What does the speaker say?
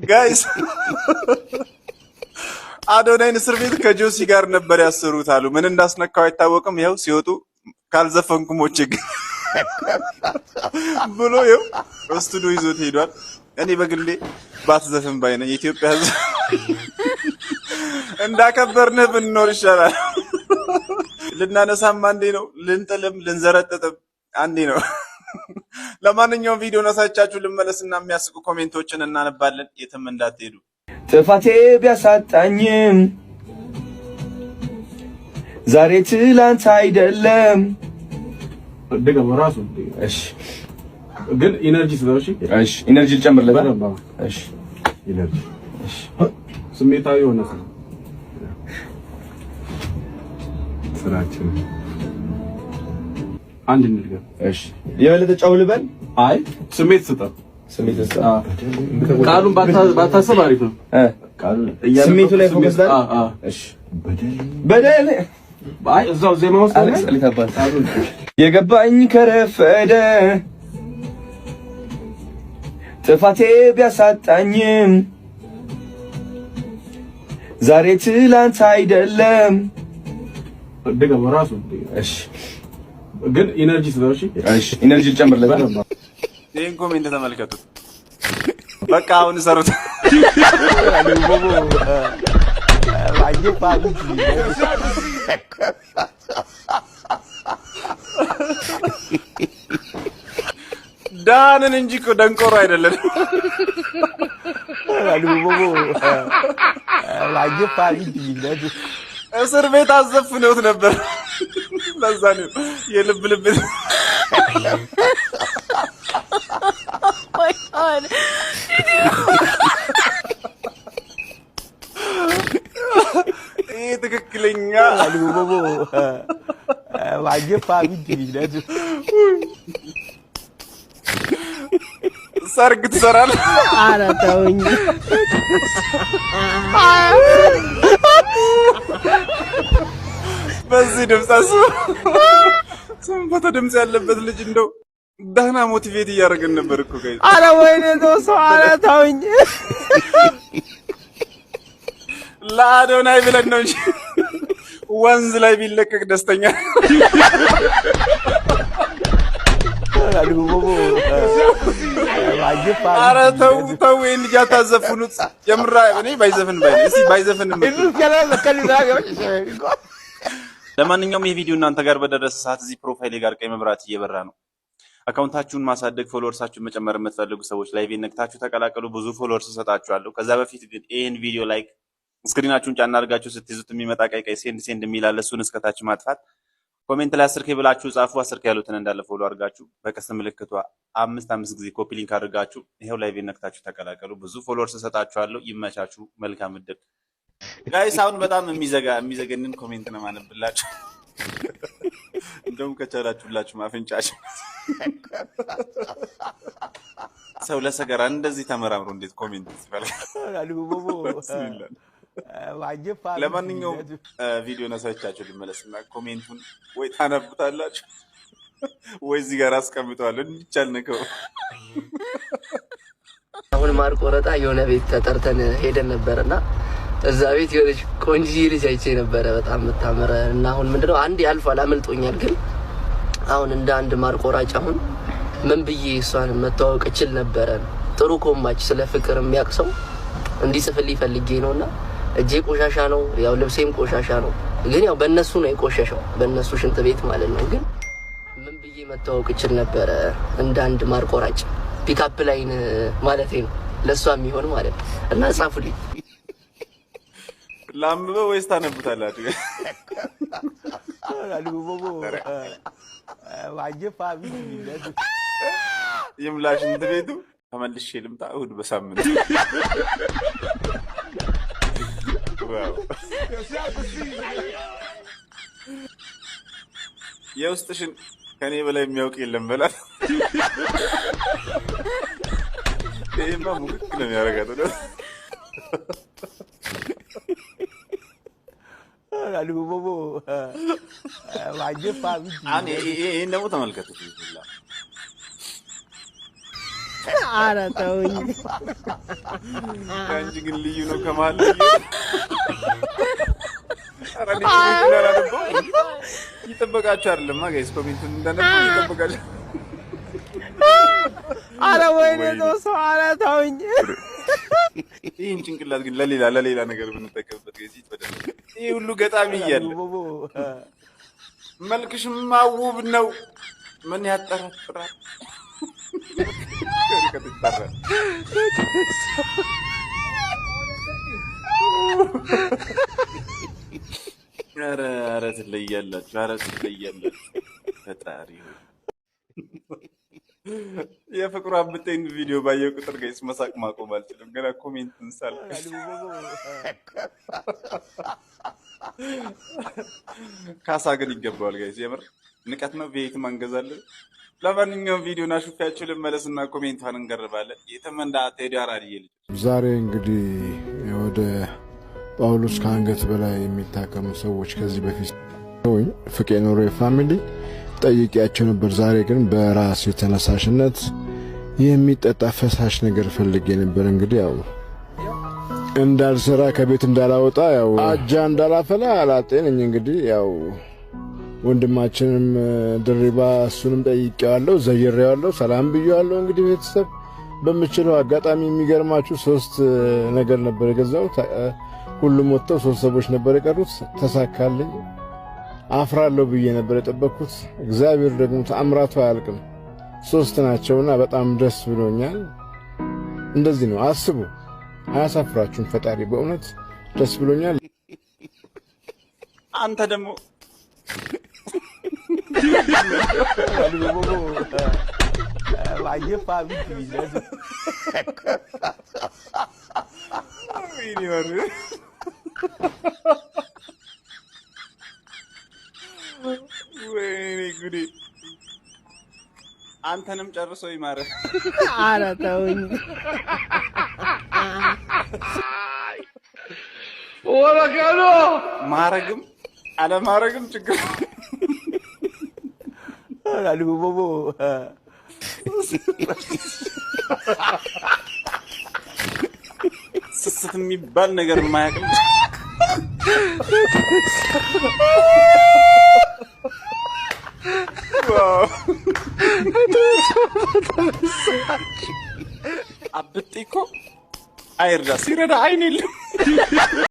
ጋይስ አዶናይን እስር ቤት ከጆሲ ጋር ነበር ያሰሩት አሉ። ምን እንዳስነካው አይታወቅም። ይኸው ሲወጡ ካልዘፈንኩ ሞቼ ብሎ ይኸው ስቱዲዮ ይዞት ሄዷል። እኔ በግሌ ባትዘፍን ባይ ነኝ። የኢትዮጵያ ሕዝብ እንዳከበርንህ ብንኖር ይሻላል። ልናነሳም አንዴ ነው፣ ልንጥልም ልንዘረጥጥም አንዴ ነው። ለማንኛውም ቪዲዮ ነሳቻችሁ ልመለስና የሚያስቁ ኮሜንቶችን እናነባለን። የትም እንዳትሄዱ። ጥፋቴ ቢያሳጣኝም ዛሬ ትላንት አይደለም። ደገም ራሱ እሺ፣ ግን ኢነርጂ ስለሆነ እሺ፣ ኢነርጂ ጨምርለት። እሺ፣ ኢነርጂ እሺ፣ ስሜታዊ ሆነ ስራችን አንድ እንድገም። እሺ፣ የበለጠ ጫው ልበል። አይ ስሜት ስጠው። ስሜት ስጠው። ቃሉን ባታሰብ አሪፍ ነው። ስሜቱ ላይ ፎከስ ላይ። እሺ፣ በደል አይ እዛው ዜማ ውስጥ የገባኝ ከረፈደ ጥፋቴ ቢያሳጣኝም ዛሬ ትላንት አይደለም። ደገም ራሱ እሺ፣ ግን ኢነርጂ ስለሆነ እሺ፣ ኢነርጂ ጨምርለት። ይሄን ኮሜንት ተመልከቱት። በቃ አሁን ሰሩት። ዳንን እንጂ እኮ ደንቆሮ አይደለም። እስር ቤት አዘፍነውት ነበር። ለዛ ነው የልብ ልብ ይሄ ትክክለኛ ሰርግ ትሰራለህ? ኧረ ተውኝ። በዚህ ድምፅ ስንፈተ ድምፅ ያለበት ልጅ እንደው ደህና ሞቲቬት እያደረገን ነበር እኮ ጋይስ። ኧረ ወይኔ ተወው። ኧረ ተውኝ። ለአዶናይ ብለን ነው እንጂ ወንዝ ላይ ቢለቀቅ ደስተኛ። ኧረ ተው ተው፣ ይሄን ልጅ አታዘፍኑት። የምራ እኔ ባይዘፍን ባይ እስቲ ባይዘፍን። ለማንኛውም ይሄ ቪዲዮ እናንተ ጋር በደረሰ ሰዓት እዚህ ፕሮፋይሌ ጋር ቀይ መብራት እየበራ ነው። አካውንታችሁን ማሳደግ ፎሎወርሳችሁን መጨመር የምትፈልጉ ሰዎች ላይቭ ነክታችሁ ተቀላቀሉ። ብዙ ፎሎወርስ እሰጣችኋለሁ። ከዛ በፊት ግን ይሄን ቪዲዮ ላይክ ስክሪናችሁን ጫና አድርጋችሁ ስትይዙት የሚመጣ ቀይ ሴንድ የሚል አለ። እሱን እስከታች ማጥፋት። ኮሜንት ላይ 10K ብላችሁ ጻፉ። 10K ያሉትን እንዳለ ፎሎ አድርጋችሁ በቀስት ምልክቷ 5 ጊዜ ኮፒ ሊንክ አድርጋችሁ ይሄው ላይቭ ነክታችሁ ተቀላቀሉ። ብዙ ፎሎወርስ እሰጣችኋለሁ። ይመቻችሁ። መልካም እድል ጋይስ። አሁን በጣም የሚዘገንን ኮሜንት ነው ማነብላችሁ። እንደውም ከቻላችሁላችሁ ማፈንጫችሁ ሰው ለሰገራ እንደዚህ ተመራምሮ እንዴት ኮሜንት ይፈልጋል? ለማንኛውም ቪዲዮ ነሳቻችሁ ልመለስና ኮሜንቱን ወይ ታነቡታላችሁ ወይ እዚህ ጋር አስቀምጠዋለሁ። እንዲቻል ነው። አሁን ማርቆረጣ የሆነ ቤት ተጠርተን ሄደን ነበርና እዛ ቤት የሆነች ቆንጆ ልጅ አይቼ ነበረ፣ በጣም የምታምር እና አሁን ምንድነው አንድ ያልፋል አመልጦኛል። ግን አሁን እንደ አንድ ማርቆራጭ አሁን ምን ብዬ እሷን መተዋወቅ እችል ነበረ። ጥሩ ኮማች ስለ ፍቅር የሚያቅሰው እንዲጽፍልኝ ፈልጌ ነውና እጄ ቆሻሻ ነው፣ ያው ልብሴም ቆሻሻ ነው። ግን ያው በእነሱ ነው የቆሸሸው፣ በእነሱ ሽንት ቤት ማለት ነው። ግን ምን ብዬ መተዋወቅ እችል ነበረ እንደ አንድ ማርቆራጭ ፒካፕ ላይን ማለት ነው፣ ለሷ የሚሆን ማለት ነው። እና ጻፉልኝ። ላምበው ወይስ ታነቡታላችሁ? ይምላሽ እንት ቤቱ ተመልሼ ልምጣ እሑድ በሳምንት። የውስጥሽን ከኔ በላይ የሚያውቅ የለም በላት። ይሄማ ሙክክ ነው የሚያደርጋት ነው። ይሄን ደግሞ ተመልከቱት። ኧረ ተውኝ። አንቺ ግን ልዩ ነው ከመሀል ልዩ። ኧረ ይጠበቃችሁ አይደለም ጋይስ፣ ኮሜንቱን እንዳነበው ይጠበቃችሁ። ኧረ ወይኔ ጦሶ ኧረ ተውኝ። ይህን ጭንቅላት ግን ለሌላ ነገር ብንጠቀምበት ገዚህ በደንብ ይህ ሁሉ ገጣሚ እያለ መልክሽማ ውብ ነው ምን ያጠራጥራል። ኧረ ትለያላችሁ፣ ኧረ ትለያላችሁ። ፈጣሪ የፍቅሩ አብጤን ቪዲዮ ባየው ቁጥር ጋይስ መሳቅ ማቆም አልችልም። ገና ኮሜንትን ሳልቀሽ ካሳ ግን ይገባዋል ጋይስ፣ የምር ንቀት ነው። ቤት ማንገዛለን። ለማንኛውም ቪዲዮና ሹፊያችሁ ልመለስና ኮሜንቷን እንገርባለን። የተመንዳ ቴዲ አራድዬ ልጅ ዛሬ እንግዲህ ወደ ጳውሎስ ከአንገት በላይ የሚታከሙ ሰዎች ከዚህ በፊት ፍቄ ኖሮ ፋሚሊ ጠይቄያቸው ነበር። ዛሬ ግን በራስ የተነሳሽነት የሚጠጣ ፈሳሽ ነገር ፈልጌ ነበር። እንግዲህ ያው እንዳልሰራ ከቤት እንዳላወጣ ያው አጃ እንዳላፈላ አላጤነኝ። እንግዲህ ያው ወንድማችንም ድሪባ እሱንም ጠይቄዋለሁ፣ ዘይሬዋለሁ፣ ሰላም ብዬዋለሁ። እንግዲህ ቤተሰብ በምችለው አጋጣሚ የሚገርማችሁ 3 ነገር ነበር የገዛሁት። ሁሉም ወጥተው 3 ሰዎች ነበር የቀሩት። ተሳካልኝ። አፍራለሁ ብዬ ነበር የጠበቅኩት። እግዚአብሔር ደግሞ ተአምራቱ አያልቅም። 3 ናቸውና በጣም ደስ ብሎኛል። እንደዚህ ነው አስቡ። አያሳፍራችሁም ፈጣሪ። በእውነት ደስ ብሎኛል። አንተ ደግሞ ወይኔ ጉዴ! አንተንም ጨርሶ ይማረህ። ኧረ ተውኝ። ወረቀሎ ማረግም አለማረግም ችግር ስስት የሚባል ነገር የማያውቅም አብጤ እኮ አይርዳ ሲረዳ አይን የለም።